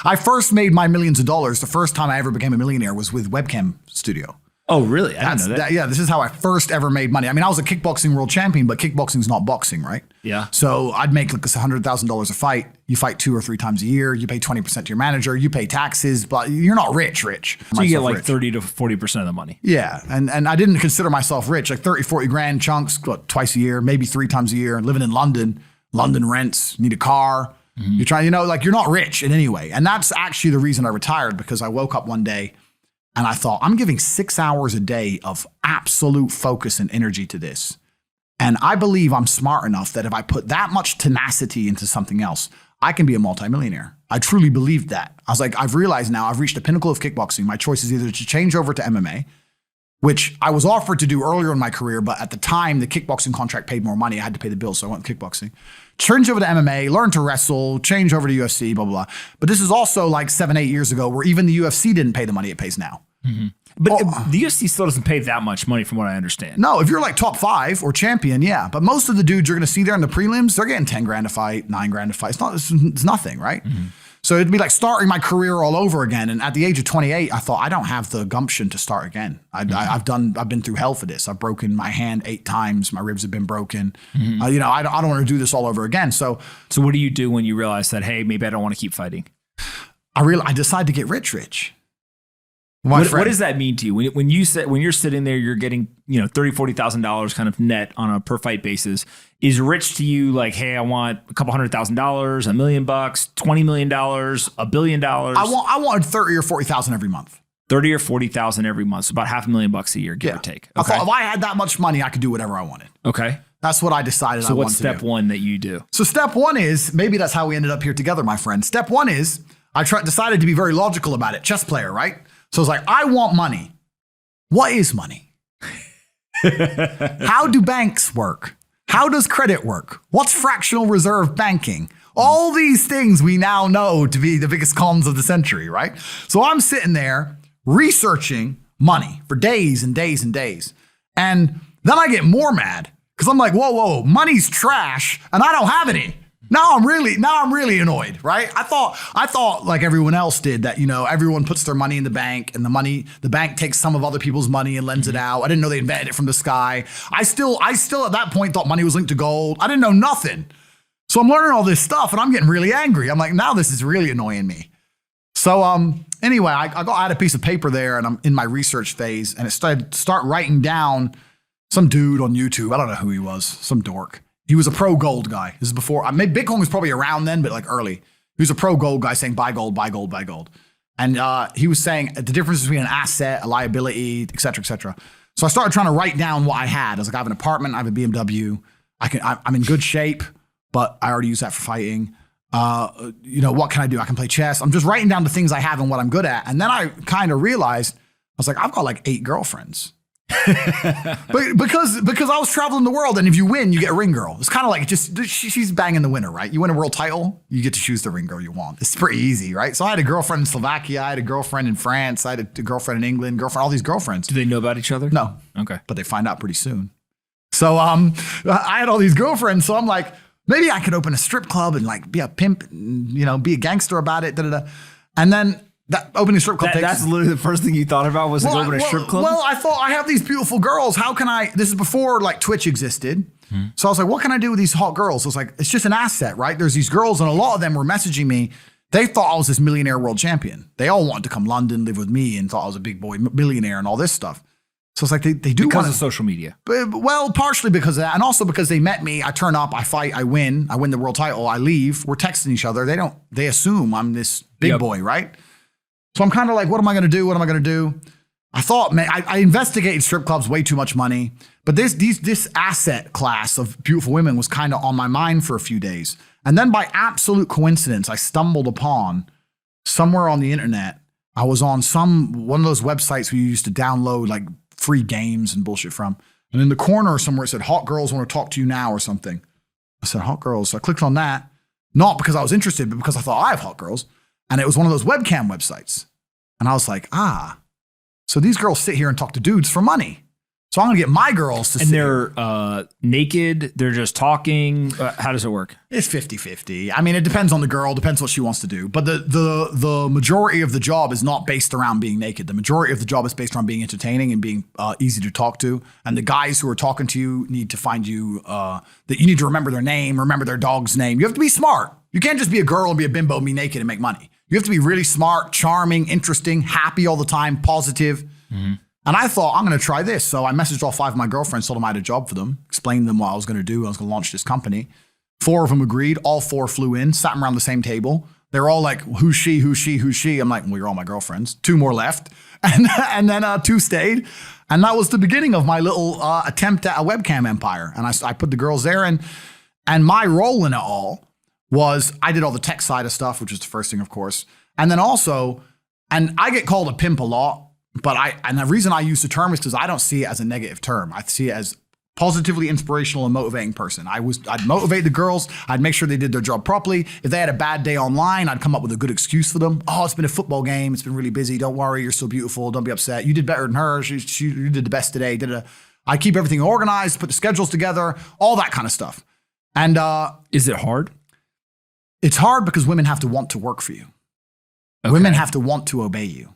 I first made my millions of dollars. The first time I ever became a millionaire was with Webcam Studio. Oh, really? I didn't know that. Yeah, this is how I first ever made money. I mean, I was a kickboxing world champion, but kickboxing's not boxing, right? Yeah. So I'd make like $100,000 a fight. You fight 2 or 3 times a year. You pay 20% to your manager. You pay taxes, but you're not rich. So you get like 30 to 40% of the money. Yeah. And I didn't consider myself rich, like 30, 40 grand chunks, twice a year, maybe 3 times a year, living in London. London rents, need a car. You're trying, you're not rich in any way. And that's actually the reason I retired, because I woke up one day and I thought, I'm giving 6 hours a day of absolute focus and energy to this. And I believe I'm smart enough that if I put that much tenacity into something else, I can be a multimillionaire. I truly believed that. I was like, I've realized now I've reached the pinnacle of kickboxing. My choice is either to change over to MMA, which I was offered to do earlier in my career, but at the time, the kickboxing contract paid more money. I had to pay the bills, so I went with kickboxing. Change over to MMA, learn to wrestle, change over to UFC, blah, blah, blah. But this is also like 7, 8 years ago where even the UFC didn't pay the money it pays now. But the UFC still doesn't pay that much money from what I understand. No, if you're like top 5 or champion, yeah. But most of the dudes you're going to see there in the prelims, they're getting 10 grand a fight, 9 grand a fight. It's nothing, right? So it'd be like starting my career all over again. And at the age of 28, I thought, I don't have the gumption to start again. I've been through hell for this. I've broken my hand 8 times. My ribs have been broken. I don't want to do this all over again. So what do you do when you realize that, hey, maybe I don't want to keep fighting? I decided to get rich. What does that mean to you? When you're sitting there, you're getting, $30,000, $40,000 kind of net on a per fight basis. Is rich to you like, hey, I want a couple $100,000, $1 million, $20 million, $1 billion? I wanted 30 or 40,000 every month. 30 or 40,000 every month. So about $500,000 a year, give or take. Okay. I thought if I had that much money, I could do whatever I wanted. Okay. That's what I decided I wanted to do. So what's step one that you do? So step one is, maybe that's how we ended up here together, my friend. Step one is, decided to be very logical about it. Chess player, right? So it's like, I want money. What is money? How do banks work? How does credit work? What's fractional reserve banking? All these things we now know to be the biggest cons of the century, right? So I'm sitting there researching money for days and days and days. And then I get more mad because I'm like, whoa, money's trash and I don't have any. Now I'm really annoyed, right? I thought like everyone else did that, everyone puts their money in the bank and the bank takes some of other people's money and lends it out. I didn't know they invented it from the sky. I still at that point thought money was linked to gold. I didn't know nothing. So I'm learning all this stuff and I'm getting really angry. I'm like, now this is really annoying me. So anyway, I had a piece of paper there and I'm in my research phase and it start writing down some dude on YouTube. I don't know who he was, some dork. He was a pro gold guy. This is before, maybe Bitcoin was probably around then, but like early. He was a pro gold guy saying buy gold, buy gold, buy gold. And he was saying the difference between an asset, a liability, et cetera, et cetera. So I started trying to write down what I had. I was like, I have an apartment, I have a BMW. I'm in good shape, but I already use that for fighting. What can I do? I can play chess. I'm just writing down the things I have and what I'm good at. And then I kind of realized, I was like, I've got like 8 girlfriends. But because I was traveling the world, and if you win, you get a ring girl. It's kind of like she's banging the winner, right? You win a world title, you get to choose the ring girl you want. It's pretty easy, right? So I had a girlfriend in Slovakia, I had a girlfriend in France, I had a girlfriend in England, all these girlfriends. Do they know about each other? No. Okay. But they find out pretty soon. So I had all these girlfriends, so I'm like, maybe I could open a strip club and like be a pimp, and, be a gangster about it, And then that opening strip club that's literally the first thing you thought about was open a strip club? Well, I thought I have these beautiful girls. How can this is before like Twitch existed. So I was like, what can I do with these hot girls? I was like, it's just an asset, right? There's these girls and a lot of them were messaging me. They thought I was this millionaire world champion. They all wanted to come London, live with me and thought I was a big boy millionaire and all this stuff. So it's like they do because of social media. Well, partially because of that. And also because they met me. I turn up, I fight, I win the world title, I leave. We're texting each other. They assume I'm this big boy, right? So I'm kind of like, what am I going to do? What am I going to do? I thought, man, I investigated strip clubs, way too much money. But this asset class of beautiful women was kind of on my mind for a few days. And then by absolute coincidence, I stumbled upon somewhere on the internet. I was on one of those websites where you used to download like free games and bullshit from. And in the corner somewhere it said, hot girls want to talk to you now or something. I said, hot girls. So I clicked on that, not because I was interested, but because I thought I have hot girls. And it was one of those webcam websites. And I was like, so these girls sit here and talk to dudes for money. So I'm going to get my girls to and they're naked. They're just talking. How does it work? It's 50-50. I mean, it depends on the girl, depends what she wants to do. But the majority of the job is not based around being naked. The majority of the job is based around being entertaining and being easy to talk to. And the guys who are talking to you need to find you, that you need to remember their name, remember their dog's name. You have to be smart. You can't just be a girl and be a bimbo and be naked and make money. You have to be really smart, charming, interesting, happy all the time, positive. Mm-hmm. And I thought, I'm going to try this. So I messaged all 5 of my girlfriends, told them I had a job for them, explained to them what I was going to do. I was going to launch this company. 4 of them agreed. All 4 flew in, sat around the same table. They were all like, who's she, who's she, who's she? I'm like, well, you're all my girlfriends. 2 more left. And then 2 stayed. And that was the beginning of my little attempt at a webcam empire. And I put the girls there. And my role in it all was I did all the tech side of stuff, which is the first thing, of course. And then also, and I get called a pimp a lot. But and the reason I use the term is because I don't see it as a negative term. I see it as positively inspirational and motivating person. I'd motivate the girls. I'd make sure they did their job properly. If they had a bad day online, I'd come up with a good excuse for them. Oh, it's been a football game. It's been really busy. Don't worry. You're so beautiful. Don't be upset. You did better than her. You did the best today. I keep everything organized, put the schedules together, all that kind of stuff. And is it hard? It's hard because women have to want to work for you. Okay. Women have to want to obey you.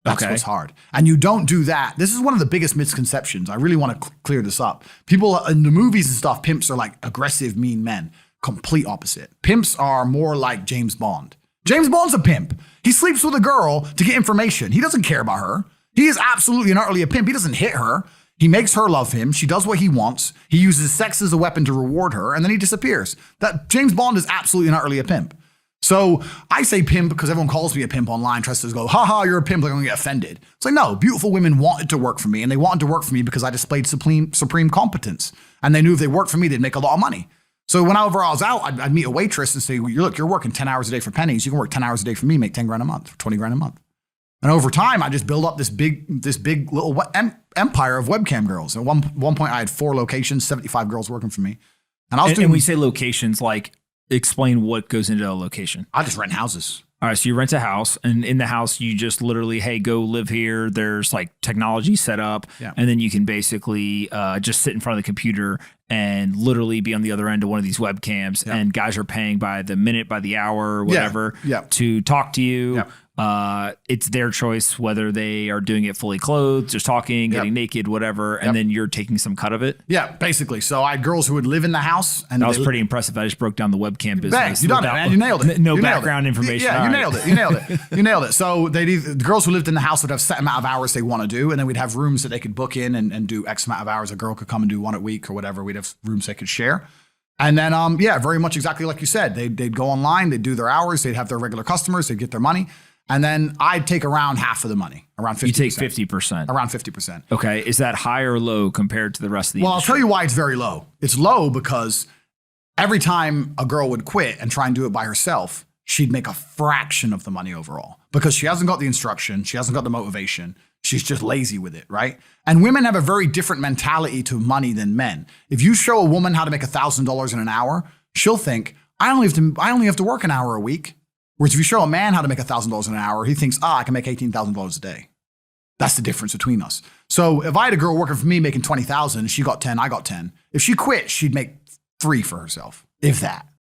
That's what's hard. And you don't do that. This is one of the biggest misconceptions. I really want to clear this up. People in the movies and stuff, pimps are like aggressive, mean men. Complete opposite. Pimps are more like James Bond. James Bond's a pimp. He sleeps with a girl to get information. He doesn't care about her. He is absolutely and utterly a pimp. He doesn't hit her. He makes her love him. She does what he wants. He uses sex as a weapon to reward her, and then he disappears. That James Bond is absolutely and utterly a pimp. So I say pimp because everyone calls me a pimp online, tries to go, haha, you're a pimp, they're going to get offended. It's like, no, beautiful women wanted to work for me, and they wanted to work for me because I displayed supreme competence. And they knew if they worked for me, they'd make a lot of money. So whenever I was out, I'd meet a waitress and say, well, look, you're working 10 hours a day for pennies. You can work 10 hours a day for me, make 10 grand a month, 20 grand a month. And over time, I just built up this big little empire of webcam girls. At one point, I had 4 locations, 75 girls working for me. And I was doing. And we say locations, like, explain what goes into a location. I just rent houses. All right. So you rent a house, and in the house, you just literally, hey, go live here. There's like technology set up. Yeah. And then you can basically just sit in front of the computer and literally be on the other end of one of these webcams. Yeah. And guys are paying by the minute, by the hour, whatever, to talk to you. Yeah. It's their choice whether they are doing it fully clothed, just talking, getting naked, whatever, and then you're taking some cut of it. Yeah, basically. So I had girls who would live in the house, and that was pretty impressive. I just broke down the webcam business. Bang, you done it, man. You nailed it. No background information. Yeah, you nailed it. You nailed it. You nailed it. So the girls who lived in the house would have set amount of hours they want to do, and then we'd have rooms that they could book in and do X amount of hours. A girl could come and do 1 a week or whatever. We'd have rooms they could share. And then, very much exactly like you said. They'd go online, they'd do their hours, they'd have their regular customers, they'd get their money. And then I'd take around half of the money, around 50%. You take 50%. Around 50%. Okay. Is that high or low compared to the rest of the industry? I'll tell you why it's very low. It's low because every time a girl would quit and try and do it by herself, she'd make a fraction of the money overall because she hasn't got the instruction. She hasn't got the motivation. She's just lazy with it, right? And women have a very different mentality to money than men. If you show a woman how to make $1,000 in an hour, she'll think, I only have to work an hour a week. Whereas if you show a man how to make $1,000 an hour, he thinks, I can make $18,000 a day. That's the difference between us. So if I had a girl working for me making $20,000, she got 10, I got 10. If she quit, she'd make 3 for herself, if that.